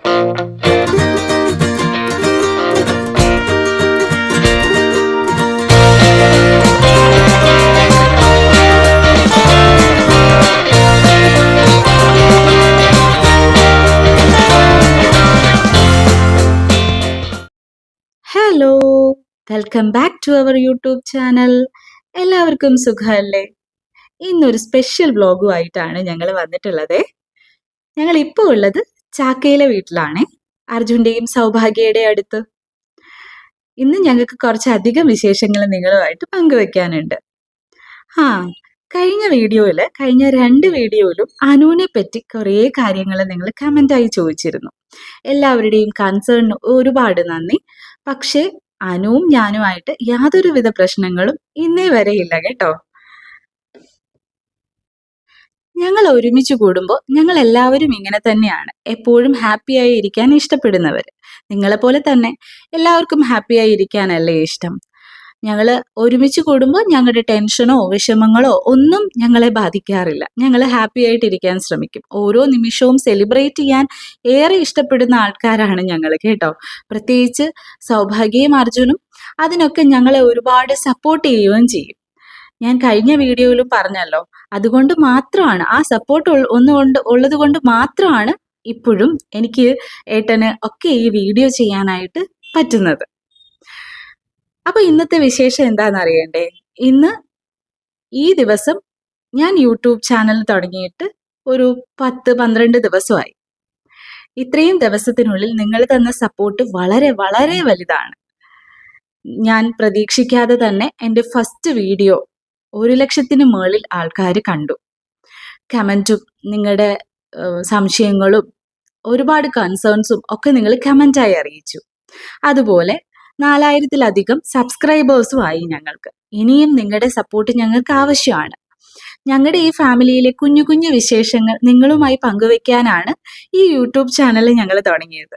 Hello, welcome back to our YouTube channel. എല്ലാവർക്കും സുഖമല്ലേ? ഇന്നൊരു സ്പെഷ്യൽ വ്ലോഗുമായിട്ടാണ് ഞങ്ങൾ വന്നിട്ടുള്ളത്. ഞങ്ങൾ ഇപ്പോൾ ഉള്ളത് ചാക്കയിലെ വീട്ടിലാണ്, അർജുൻ്റെയും സൗഭാഗ്യയുടെയും അടുത്ത്. ഇന്ന് ഞങ്ങൾക്ക് കുറച്ചധികം വിശേഷങ്ങൾ നിങ്ങളുമായിട്ട് പങ്കുവെക്കാനുണ്ട്. കഴിഞ്ഞ 2 വീഡിയോയിലും അനുവിനെ പറ്റി കുറേ കാര്യങ്ങൾ നിങ്ങൾ കമൻ്റായി ചോദിച്ചിരുന്നു. എല്ലാവരുടെയും കൺസേണിന് ഒരുപാട് നന്ദി. പക്ഷേ അനുവും ഞാനുമായിട്ട് യാതൊരുവിധ പ്രശ്നങ്ങളും ഇന്നേ വരെ ഇല്ല കേട്ടോ. ഞങ്ങൾ ഒരുമിച്ച് കൂടുമ്പോൾ ഞങ്ങൾ എല്ലാവരും ഇങ്ങനെ തന്നെയാണ്, എപ്പോഴും ഹാപ്പിയായി ഇരിക്കാൻ ഇഷ്ടപ്പെടുന്നവർ. നിങ്ങളെപ്പോലെ തന്നെ എല്ലാവർക്കും ഹാപ്പിയായി ഇരിക്കാനല്ലേ ഇഷ്ടം. ഞങ്ങൾ ഒരുമിച്ച് കൂടുമ്പോൾ ഞങ്ങളുടെ ടെൻഷനോ വിഷമങ്ങളോ ഒന്നും ഞങ്ങളെ ബാധിക്കാറില്ല. ഞങ്ങൾ ഹാപ്പി ആയിട്ടിരിക്കാൻ ശ്രമിക്കും. ഓരോ നിമിഷവും സെലിബ്രേറ്റ് ചെയ്യാൻ ഏറെ ഇഷ്ടപ്പെടുന്ന ആൾക്കാരാണ് ഞങ്ങൾ കേട്ടോ. പ്രത്യേകിച്ച് സൗഭാഗ്യയും അർജുനും അതിനൊക്കെ ഞങ്ങളെ ഒരുപാട് സപ്പോർട്ട് ചെയ്യുകയും ചെയ്യും. ഞാൻ കഴിഞ്ഞ വീഡിയോയിലും പറഞ്ഞല്ലോ, അതുകൊണ്ട് മാത്രമാണ്, ആ സപ്പോർട്ട് ഉള്ളത് കൊണ്ട് മാത്രമാണ് ഇപ്പോഴും എനിക്ക് ഏട്ടന് ഒക്കെ ഈ വീഡിയോ ചെയ്യാനായിട്ട് പറ്റുന്നത്. അപ്പൊ ഇന്നത്തെ വിശേഷം എന്താണെന്ന് അറിയണ്ടേ? ഈ ദിവസം ഞാൻ യൂട്യൂബ് ചാനൽ തുടങ്ങിയിട്ട് ഒരു 10-12 ദിവസമായി. ഇത്രയും ദിവസത്തിനുള്ളിൽ നിങ്ങൾ തന്ന സപ്പോർട്ട് വളരെ വളരെ വലുതാണ്. ഞാൻ പ്രതീക്ഷിക്കാതെ തന്നെ എൻ്റെ ഫസ്റ്റ് വീഡിയോ 1,00,000-ന് മുകളിൽ ആൾക്കാർ കണ്ടു. കമൻറ്റും നിങ്ങളുടെ സംശയങ്ങളും ഒരുപാട് കൺസേൺസും ഒക്കെ നിങ്ങൾ കമൻ്റായി അറിയിച്ചു. അതുപോലെ 4,000-ലധികം സബ്സ്ക്രൈബേഴ്സും ആയി ഞങ്ങൾക്ക്. ഇനിയും നിങ്ങളുടെ സപ്പോർട്ട് ഞങ്ങൾക്ക് ആവശ്യമാണ്. ഞങ്ങളുടെ ഈ ഫാമിലിയിലെ കുഞ്ഞു കുഞ്ഞു വിശേഷങ്ങൾ നിങ്ങളുമായി പങ്കുവെക്കാനാണ് ഈ യൂട്യൂബ് ചാനൽ ഞങ്ങൾ തുടങ്ങിയത്.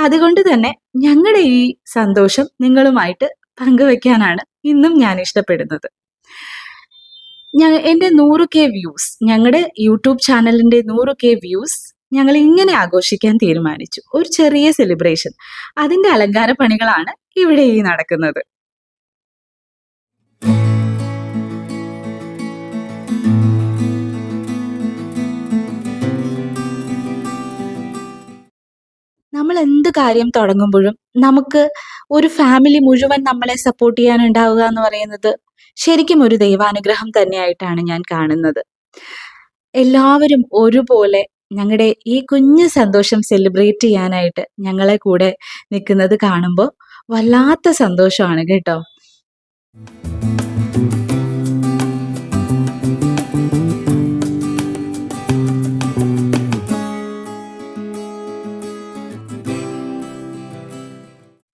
അതുകൊണ്ട് തന്നെ ഞങ്ങളുടെ ഈ സന്തോഷം നിങ്ങളുമായിട്ട് പങ്കുവെക്കാനാണ് ഇന്നും ഞാൻ ഇഷ്ടപ്പെടുന്നത്. എൻ്റെ 100K വ്യൂസ്, ഞങ്ങളുടെ യൂട്യൂബ് ചാനലിൻ്റെ 100K വ്യൂസ് ഞങ്ങൾ ഇങ്ങനെ ആഘോഷിക്കാൻ തീരുമാനിച്ചു. ഒരു ചെറിയ സെലിബ്രേഷൻ. അതിൻ്റെ അലങ്കാര പണികളാണ് ഇവിടെ ഈ നടക്കുന്നത്. നമ്മൾ എന്ത് കാര്യം തുടങ്ങുമ്പോഴും നമുക്ക് ഒരു ഫാമിലി മുഴുവൻ നമ്മളെ സപ്പോർട്ട് ചെയ്യാനുണ്ടാവുക എന്ന് പറയുന്നത് ശരിക്കും ഒരു ദൈവാനുഗ്രഹം തന്നെയായിട്ടാണ് ഞാൻ കാണുന്നത്. എല്ലാവരും ഒരുപോലെ ഞങ്ങളുടെ ഈ കുഞ്ഞു സന്തോഷം സെലിബ്രേറ്റ് ചെയ്യാനായിട്ട് ഞങ്ങളെ കൂടെ നിൽക്കുന്നത് കാണുമ്പോൾ വല്ലാത്ത സന്തോഷമാണ് കേട്ടോ.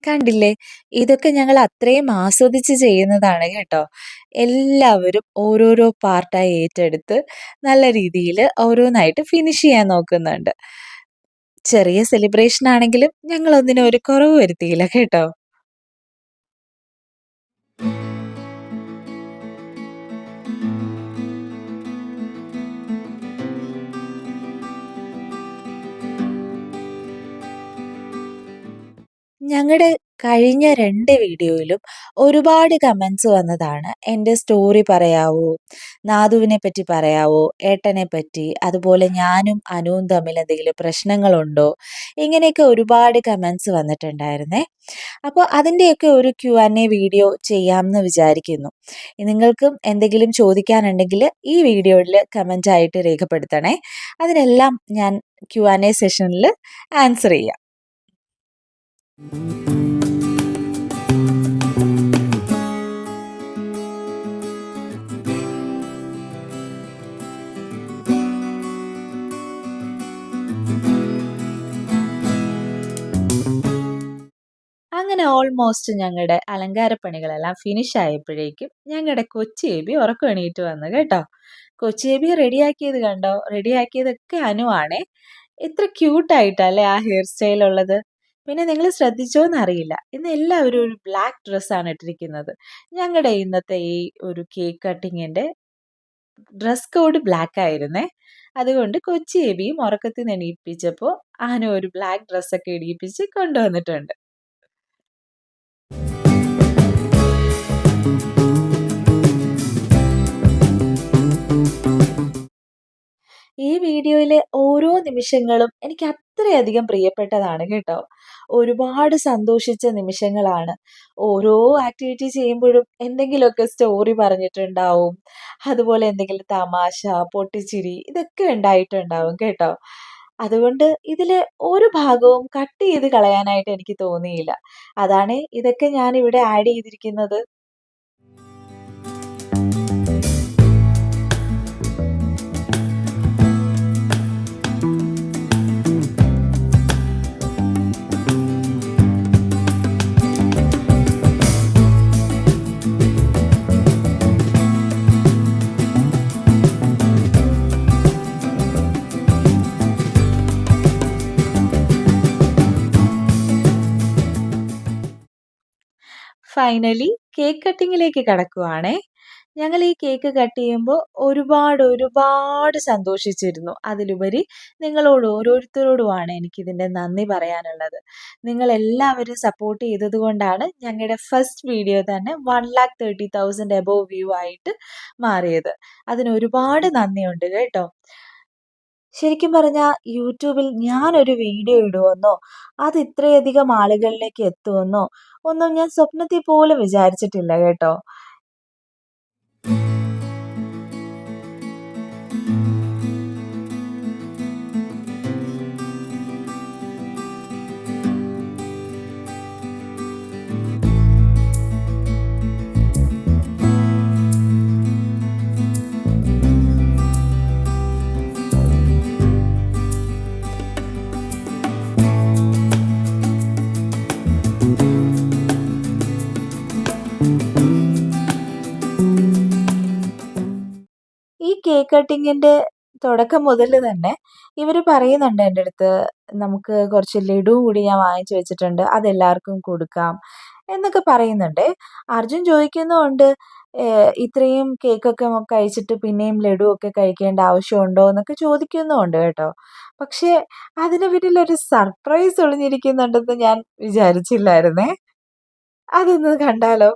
കണ്ടില്ലേ, ഇതൊക്കെ ഞങ്ങൾ അത്രയും ആസ്വദിച്ച് ചെയ്യുന്നതാണ് കേട്ടോ. എല്ലാവരും ഓരോരോ പാർട്ടായി ഏറ്റെടുത്ത് നല്ല രീതിയിൽ ഓരോന്നായിട്ട് ഫിനിഷ് ചെയ്യാൻ നോക്കുന്നുണ്ട്. ചെറിയ സെലിബ്രേഷൻ ആണെങ്കിലും ഞങ്ങളൊന്നിനും ഒരു കുറവ് വരുത്തിയില്ല കേട്ടോ. ഞങ്ങളുടെ കഴിഞ്ഞ 2 വീഡിയോയിലും ഒരുപാട് കമൻസ് വന്നതാണ്. എൻ്റെ സ്റ്റോറി പറയാവോ, നാദുവിനെ പറ്റി പറയാവോ, ഏട്ടനെ പറ്റി, അതുപോലെ ഞാനും അനുവും തമ്മിൽ എന്തെങ്കിലും പ്രശ്നങ്ങളുണ്ടോ, ഇങ്ങനെയൊക്കെ ഒരുപാട് കമൻസ് വന്നിട്ടുണ്ടായിരുന്നേ. അപ്പോൾ അതിൻ്റെയൊക്കെ ഒരു Q&A വീഡിയോ ചെയ്യാമെന്ന് വിചാരിക്കുന്നു. നിങ്ങൾക്കും എന്തെങ്കിലും ചോദിക്കാനുണ്ടെങ്കിൽ ഈ വീഡിയോയിൽ കമൻ്റായിട്ട് രേഖപ്പെടുത്തണേ. അതിനെല്ലാം ഞാൻ Q&A സെഷനിൽ ആൻസർ ചെയ്യാം. അങ്ങനെ ഓൾമോസ്റ്റ് ഞങ്ങളുടെ അലങ്കാരപ്പണികളെല്ലാം ഫിനിഷ് ആയപ്പോഴേക്കും ഞങ്ങളുടെ കൊച്ചേബി ഉറക്കം എണീറ്റ് വന്നു കേട്ടോ. കൊച്ചേബി റെഡിയാക്കിയത് കണ്ടോ? റെഡിയാക്കിയതൊക്കെ അനുവാണേ. എത്ര ക്യൂട്ടായിട്ടല്ലേ ആ ഹെയർ സ്റ്റൈൽ ഉള്ളത്. പിന്നെ നിങ്ങൾ ശ്രദ്ധിച്ചോന്നറിയില്ല, ഇന്ന് എല്ലാവരും ഒരു ബ്ലാക്ക് ഡ്രസ്സാണ് ഇട്ടിരിക്കുന്നത്. ഞങ്ങളുടെ ഇന്നത്തെ ഈ ഒരു കേക്ക് കട്ടിങ്ങിൻ്റെ ഡ്രസ് കോഡ് ബ്ലാക്ക് ആയിരുന്നേ. അതുകൊണ്ട് കൊച്ചി എബിയും ഉറക്കത്തിൽ നിന്ന് എണീപ്പിച്ചപ്പോൾ ആന ഒരു ബ്ലാക്ക് ഡ്രസ്സൊക്കെ ഇടിയിപ്പിച്ച് കൊണ്ടുവന്നിട്ടുണ്ട്. ഈ വീഡിയോയിലെ ഓരോ നിമിഷങ്ങളും എനിക്ക് അത്രയധികം പ്രിയപ്പെട്ടതാണ് കേട്ടോ. ഒരുപാട് സന്തോഷിച്ച നിമിഷങ്ങളാണ്. ഓരോ ആക്ടിവിറ്റി ചെയ്യുമ്പോഴും എന്തെങ്കിലുമൊക്കെ സ്റ്റോറി പറഞ്ഞിട്ടുണ്ടാവും. അതുപോലെ എന്തെങ്കിലും തമാശ, പൊട്ടിച്ചിരി ഇതൊക്കെ ഉണ്ടായിട്ടുണ്ടാവും കേട്ടോ. അതുകൊണ്ട് ഇതിലെ ഒരു ഭാഗവും കട്ട് ചെയ്ത് കളയാനായിട്ട് എനിക്ക് തോന്നിയില്ല. അതാണ് ഇതൊക്കെ ഞാൻ ഇവിടെ ആഡ് ചെയ്തിരിക്കുന്നത്. ഫൈനലി കേക്ക് കട്ടിങ്ങിലേക്ക് കടക്കുവാണേ. ഞങ്ങൾ ഈ കേക്ക് കട്ട് ചെയ്യുമ്പോൾ ഒരുപാട് സന്തോഷിച്ചിരുന്നു. അതിലുപരി നിങ്ങളോട് ഓരോരുത്തരോടുമാണ് എനിക്കിതിൻ്റെ നന്ദി പറയാനുള്ളത്. നിങ്ങളെല്ലാവരും സപ്പോർട്ട് ചെയ്തത് കൊണ്ടാണ് ഞങ്ങളുടെ ഫസ്റ്റ് വീഡിയോ തന്നെ 1,30,000 എബോവ് വ്യൂ ആയിട്ട് മാറിയത്. അതിന് ഒരുപാട് നന്ദിയുണ്ട് കേട്ടോ. ശരിക്കും പറഞ്ഞാൽ യൂട്യൂബിൽ ഞാനൊരു വീഡിയോ ഇടുമെന്നോ അത് ഇത്രയധികം ആളുകളിലേക്ക് എത്തുമെന്നോ ഒന്നും ഞാൻ സ്വപ്നത്തിൽ പോലും വിചാരിച്ചിട്ടില്ല കേട്ടോ. ഈ കേക്ക് കട്ടിങ്ങിൻ്റെ തുടക്കം മുതൽ തന്നെ ഇവർ പറയുന്നുണ്ട് എൻ്റെ അടുത്ത്, നമുക്ക് കുറച്ച് ലഡു കൂടി ഞാൻ വാങ്ങിച്ചു വെച്ചിട്ടുണ്ട്, അതെല്ലാവർക്കും കൊടുക്കാം എന്നൊക്കെ പറയുന്നുണ്ട്. അർജുൻ ചോദിക്കുന്നുമുണ്ട്, ഇത്രയും കേക്കൊക്കെ കഴിച്ചിട്ട് പിന്നെയും ലഡു ഒക്കെ കഴിക്കേണ്ട ആവശ്യമുണ്ടോ എന്നൊക്കെ ചോദിക്കുന്നുമുണ്ട് കേട്ടോ. പക്ഷേ അതിന് പിന്നിലൊരു സർപ്രൈസ് ഒളിഞ്ഞിരിക്കുന്നുണ്ടെന്ന് ഞാൻ വിചാരിച്ചില്ലായിരുന്നേ. അതൊന്ന് കണ്ടാലോ?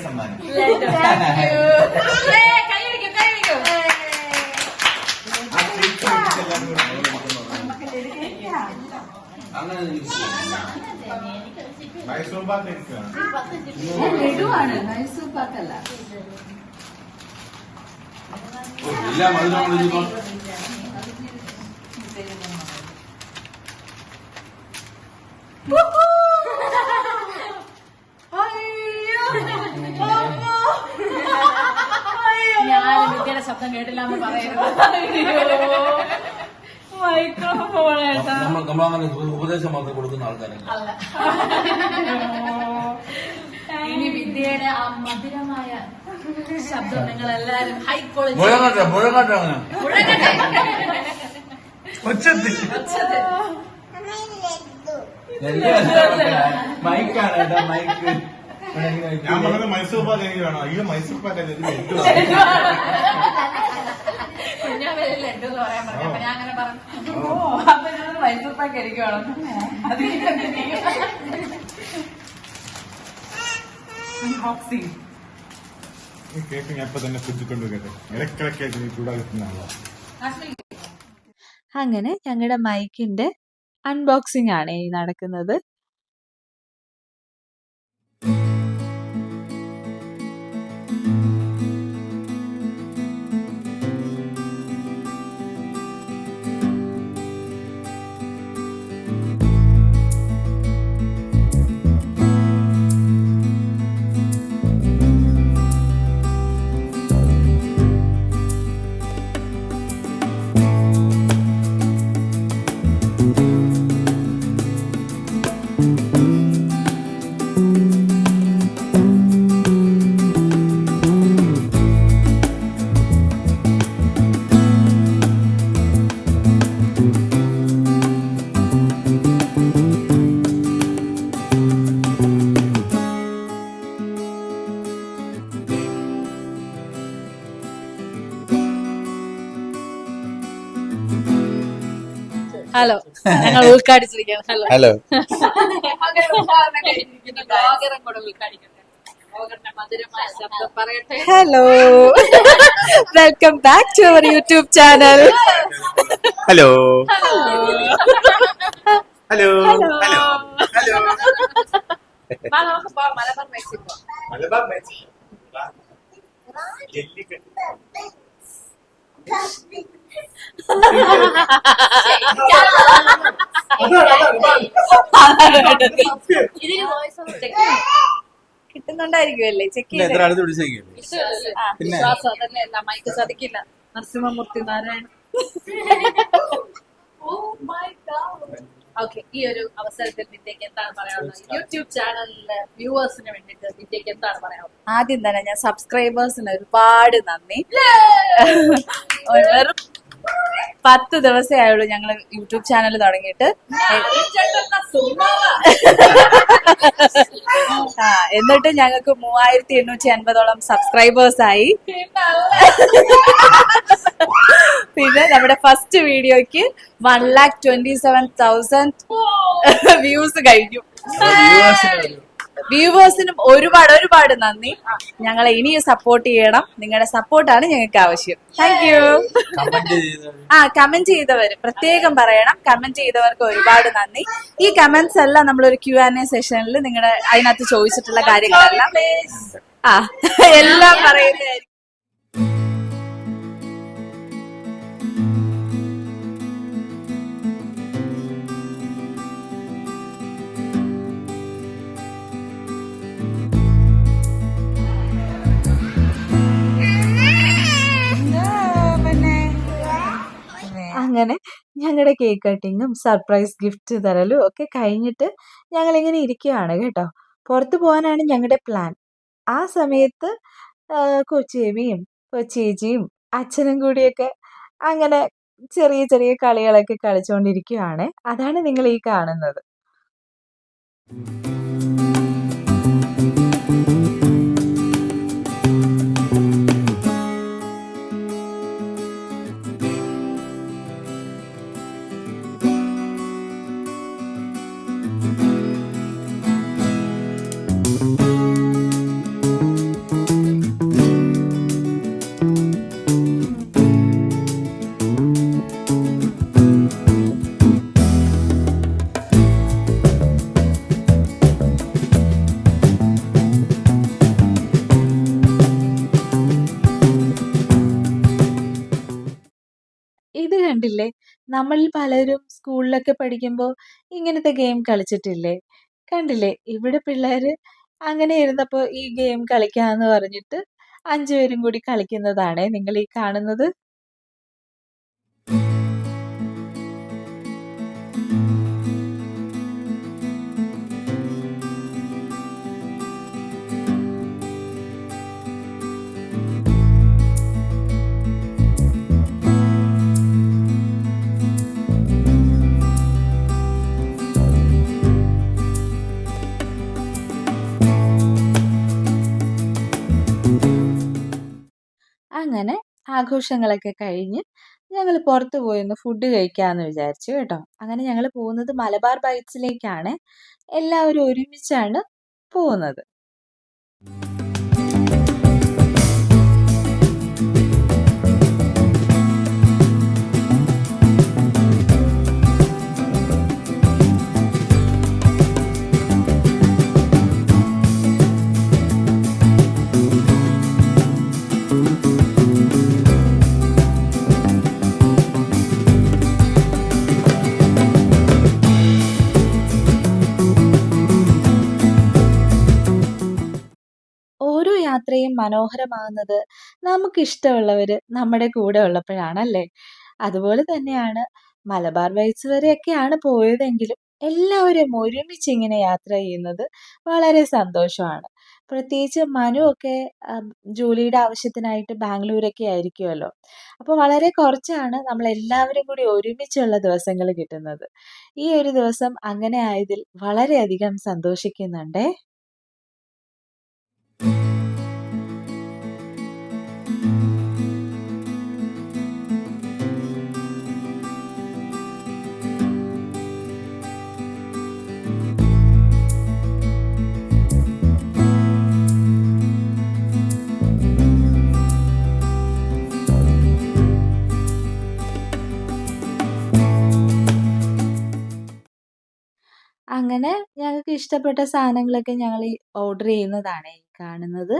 സമ്മാനം മൈസൂർ പാക്ക് ലഡുവാണ്, മൈസൂർ പാക്കല്ല. ഇല്ല മധുരം ഞാൻ വിദ്യയുടെ ശബ്ദം കേട്ടില്ലാന്ന് പറയുന്നത്. നമ്മളങ്ങനെ ഉപദേശം മാത്രം കൊടുക്കുന്ന ആൾക്കാരല്ല. ഇനി വിദ്യയുടെ ആ മധുരമായ ശബ്ദം നിങ്ങൾ എല്ലാരും ഹൈ ക്വാളിറ്റി മൈക്കാണ് കേട്ടോ, മൈക്ക്. ഞാൻ പറഞ്ഞത് മൈസൂർ പാക്ക് എനിക്ക് വേണം. ഇത് മൈസൂർ പാക്ക് ഞാൻ ലഡു എന്ന് പറയാൻ പറഞ്ഞു. അപ്പൊ ഞാൻ അങ്ങനെ പറഞ്ഞു, അപ്പൊ ഞാൻ മൈസൂർ പാക്ക് എനിക്ക് വേണം. കേക്ക് ഞാൻ ഇപ്പൊ തന്നെ ഫ്രിഡ്ജിൽ കേട്ടോ, ഇടയ്ക്കിടയ്ക്ക് ചൂടാകുന്നതാണല്ലോ. അങ്ങനെ ഞങ്ങളുടെ മൈക്കിന്റെ അൺബോക്സിംഗ് ആണ് ഈ നടക്കുന്നത്. ഞങ്ങൾ ഉൾക്കാടിച്ചിരിക്കുകയാണ്. ഹലോ. അങ്ങനെ ഉദ്ഘാടനം കഴിഞ്ഞിരിക്കുന്നു. ബ്ലോഗറും കൂടെ ഉദ്ഘാടിക്കട്ടെ. ബ്ലോഗറിന്റെ മധുരമായ ശബ്ദം പറയട്ടെ. Hello, welcome back to our YouTube channel. Hello. Hello. Hello. Hello. വാ, നമുക്ക് പോവാം. മലബാർ ബൈറ്റ്സിൽ പോവാം. മലബാർ ബൈറ്റ്സ്. ജെല്ലിക്കെട്ട്. ഇതിന് വോയിസ് ഓഫ് ചെക്ക് കിട്ടുന്നുണ്ടായിരിക്കുമല്ലേ? ചെക്ക് ചെയ്ത് എത്ര അടുത്ത് പിടിച്ചേക്കില്ലേ? വിശ്വാസം അതല്ലേ, അല്ല മൈക്ക് സാധിക്കില്ല. നരസിംഹമൂർത്തി നാരായണ. ഓക്കെ, ഈ ഒരു അവസരത്തിൽ വിദ്യക്ക് എന്താണ് പറയാനുള്ളത്? യൂട്യൂബ് ചാനലിലെ വ്യൂവേഴ്സിന് വേണ്ടിയിട്ട് വിദ്യക്ക് എന്താണ് പറയാനുള്ളത്? ആദ്യം തന്നെ ഞാൻ സബ്സ്ക്രൈബേഴ്സിന് ഒരുപാട് നന്ദി. വെറും 10 ദിവസമേ ആയുള്ളൂ ഞങ്ങൾ യൂട്യൂബ് ചാനൽ തുടങ്ങിയിട്ട്. എന്നിട്ട് ഞങ്ങൾക്ക് 3850ഓളം സബ്സ്ക്രൈബേഴ്സ് ആയി. പിന്നെ നമ്മുടെ ഫസ്റ്റ് വീഡിയോക്ക് 1,27,000 വ്യൂസ് കഴിഞ്ഞു. വ്യൂവേഴ്സിനും ഒരുപാട് നന്ദി. ഞങ്ങളെ ഇനിയും സപ്പോർട്ട് ചെയ്യണം. നിങ്ങളുടെ സപ്പോർട്ടാണ് ഞങ്ങൾക്ക് ആവശ്യം. Thank you. കമന്റ് ചെയ്തവര് പ്രത്യേകം പറയണം. കമന്റ് ചെയ്തവർക്ക് ഒരുപാട് നന്ദി. ഈ കമന്റ്സ് എല്ലാം നമ്മളൊരു Q&A സെഷനിൽ നിങ്ങളുടെ അതിനകത്ത് ചോദിച്ചിട്ടുള്ള കാര്യങ്ങളെല്ലാം എല്ലാം പറയുന്നതായിരിക്കും. അങ്ങനെ ഞങ്ങളുടെ കേക്ക് കട്ടിങ്ങും സർപ്രൈസ് ഗിഫ്റ്റ് തരലും ഒക്കെ കഴിഞ്ഞിട്ട് ഞങ്ങളിങ്ങനെ ഇരിക്കുകയാണ് കേട്ടോ. പുറത്തു പോകാനാണ് ഞങ്ങളുടെ പ്ലാൻ. ആ സമയത്ത് കൊച്ചേമിയും കൊച്ചേച്ചിയും അച്ഛനും കൂടിയൊക്കെ അങ്ങനെ ചെറിയ ചെറിയ കളികളൊക്കെ കളിച്ചുകൊണ്ടിരിക്കുകയാണ്. അതാണ് നിങ്ങൾ ഈ കാണുന്നത്. ഇത് കണ്ടില്ലേ? നമ്മളിൽ പലരും സ്കൂളിലൊക്കെ പഠിക്കുമ്പോൾ ഇങ്ങനത്തെ ഗെയിം കളിച്ചിട്ടില്ലേ? കണ്ടില്ലേ? ഇവിടെ പിള്ളേര് അങ്ങനെ ഇരുന്നപ്പോൾ ഈ ഗെയിം കളിക്കാന്ന് പറഞ്ഞിട്ട് 5 പേരും കൂടി കളിക്കുന്നതാണേ നിങ്ങൾ ഈ കാണുന്നത്. അങ്ങനെ ആഘോഷങ്ങളൊക്കെ കഴിഞ്ഞ് ഞങ്ങൾ പുറത്ത് പോയൊന്ന് ഫുഡ് കഴിക്കാമെന്ന് വിചാരിച്ചു കേട്ടോ. അങ്ങനെ ഞങ്ങൾ പോകുന്നത് മലബാർ ബൈറ്റ്സിലേക്കാണ്. എല്ലാവരും ഒരുമിച്ചാണ് പോകുന്നത്. ഓരോ യാത്രയും മനോഹരമാകുന്നത് നമുക്കിഷ്ടമുള്ളവർ നമ്മുടെ കൂടെ ഉള്ളപ്പോഴാണല്ലേ? അതുപോലെ തന്നെയാണ് മലബാർ ബൈറ്റ്സ് വരെയൊക്കെയാണ് പോയതെങ്കിലും എല്ലാവരും ഒരുമിച്ച് ഇങ്ങനെ യാത്ര ചെയ്യുന്നത് വളരെ സന്തോഷമാണ്. പ്രത്യേകിച്ച് മനു ഒക്കെ ജോലിയുടെ ആവശ്യത്തിനായിട്ട് ബാംഗ്ലൂരൊക്കെ ആയിരിക്കുമല്ലോ. അപ്പോൾ വളരെ കുറച്ചാണ് നമ്മളെല്ലാവരും കൂടി ഒരുമിച്ചുള്ള ദിവസങ്ങൾ കിട്ടുന്നത്. ഈ ഒരു ദിവസം അങ്ങനെ ആയതിൽ വളരെയധികം സന്തോഷിക്കുന്നുണ്ടേ. അങ്ങനെ ഞങ്ങൾക്ക് ഇഷ്ടപ്പെട്ട സാധനങ്ങളൊക്കെ ഞങ്ങൾ ഈ ഓർഡർ ചെയ്യുന്നതാണ് ഈ കാണുന്നത്.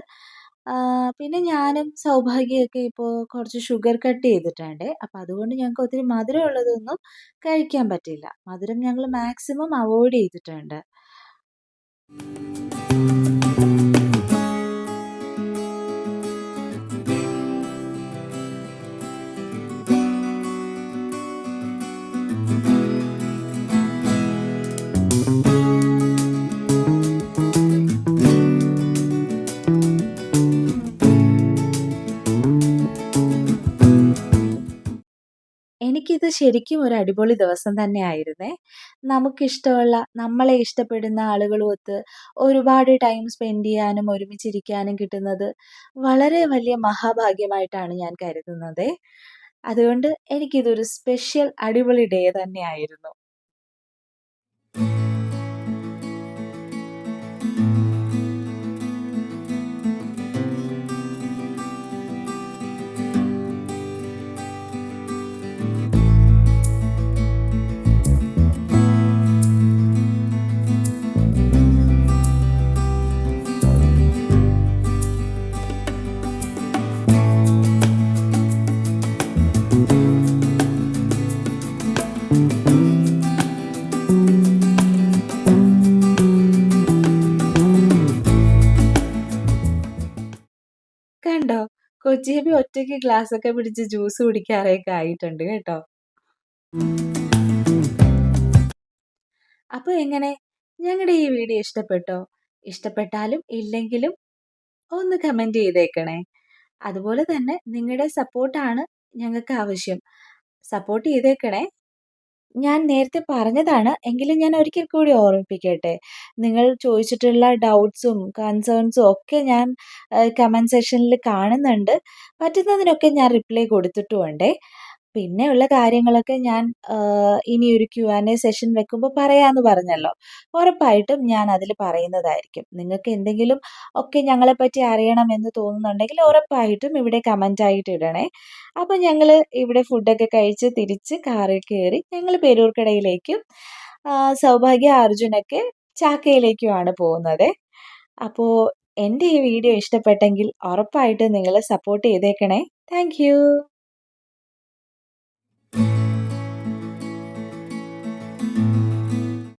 പിന്നെ ഞാനും സൗഭാഗ്യമൊക്കെ ഇപ്പോൾ കുറച്ച് ഷുഗർ കട്ട് ചെയ്തിട്ടുണ്ട്. അപ്പോൾ അതുകൊണ്ട് ഞങ്ങൾക്ക് ഒത്തിരി മധുരമുള്ളതൊന്നും കഴിക്കാൻ പറ്റില്ല. മധുരം ഞങ്ങൾ മാക്സിമം അവോയ്ഡ് ചെയ്തിട്ടുണ്ട്. എനിക്കിത് ശരിക്കും ഒരു അടിപൊളി ദിവസം തന്നെയായിരുന്നേ. നമുക്കിഷ്ടമുള്ള, നമ്മളെ ഇഷ്ടപ്പെടുന്ന ആളുകളുമൊത്ത് ഒരുപാട് ടൈം സ്പെൻഡ് ചെയ്യാനും ഒരുമിച്ചിരിക്കാനും കിട്ടുന്നത് വളരെ വലിയ മഹാഭാഗ്യമായിട്ടാണ് ഞാൻ കരുതുന്നതേ. അതുകൊണ്ട് എനിക്കിതൊരു സ്പെഷ്യൽ അടിപൊളി ഡേ തന്നെയായിരുന്നു. കണ്ടോ? കൊച്ചിയമ്മ ഒറ്റയ്ക്ക് ഗ്ലാസ്സൊക്കെ പിടിച്ച് ജ്യൂസ് കുടിക്കാറൊക്കെ ആയിട്ടുണ്ട് കേട്ടോ. അപ്പോൾ എങ്ങനെ? ഞങ്ങളുടെ ഈ വീഡിയോ ഇഷ്ടപ്പെട്ടോ? ഇഷ്ടപ്പെട്ടാലും ഇല്ലെങ്കിലും ഒന്ന് കമന്റ് ചെയ്തേക്കണേ. അതുപോലെ തന്നെ നിങ്ങളുടെ സപ്പോർട്ടാണ് ഞങ്ങൾക്ക് ആവശ്യം. സപ്പോർട്ട് ചെയ്തേക്കണേ. ഞാൻ നേരത്തെ പറഞ്ഞതാണ്, എങ്കിലും ഞാൻ ഒരിക്കൽ കൂടി ഓർമ്മിപ്പിക്കട്ടെ. നിങ്ങൾ ചോദിച്ചിട്ടുള്ള ഡൗട്ട്സും കൺസേൺസും ഒക്കെ ഞാൻ കമന്റ് സെക്ഷനിൽ കാണുന്നുണ്ട്. പറ്റുന്നതിനൊക്കെ ഞാൻ റിപ്ലൈ കൊടുത്തിട്ടുമുണ്ടേ. പിന്നെയുള്ള കാര്യങ്ങളൊക്കെ ഞാൻ ഇനിയൊരു Q&A സെഷൻ വെക്കുമ്പോൾ പറയാമെന്ന് പറഞ്ഞല്ലോ. ഉറപ്പായിട്ടും ഞാൻ അതിൽ പറയുന്നതായിരിക്കും. നിങ്ങൾക്ക് എന്തെങ്കിലും ഒക്കെ ഞങ്ങളെപ്പറ്റി അറിയണമെന്ന് തോന്നുന്നുണ്ടെങ്കിൽ ഉറപ്പായിട്ടും ഇവിടെ കമൻ്റായിട്ട് ഇടണേ. അപ്പോൾ ഞങ്ങൾ ഇവിടെ ഫുഡൊക്കെ കഴിച്ച് തിരിച്ച് കാറിൽ കയറി ഞങ്ങൾ പേരൂർക്കടയിലേക്കും സൗഭാഗ്യ അർജുനൊക്കെ ചാക്കയിലേക്കുമാണ് പോകുന്നത്. അപ്പോൾ എൻ്റെ ഈ വീഡിയോ ഇഷ്ടപ്പെട്ടെങ്കിൽ ഉറപ്പായിട്ടും നിങ്ങൾ സപ്പോർട്ട് ചെയ്തേക്കണേ. Thank you.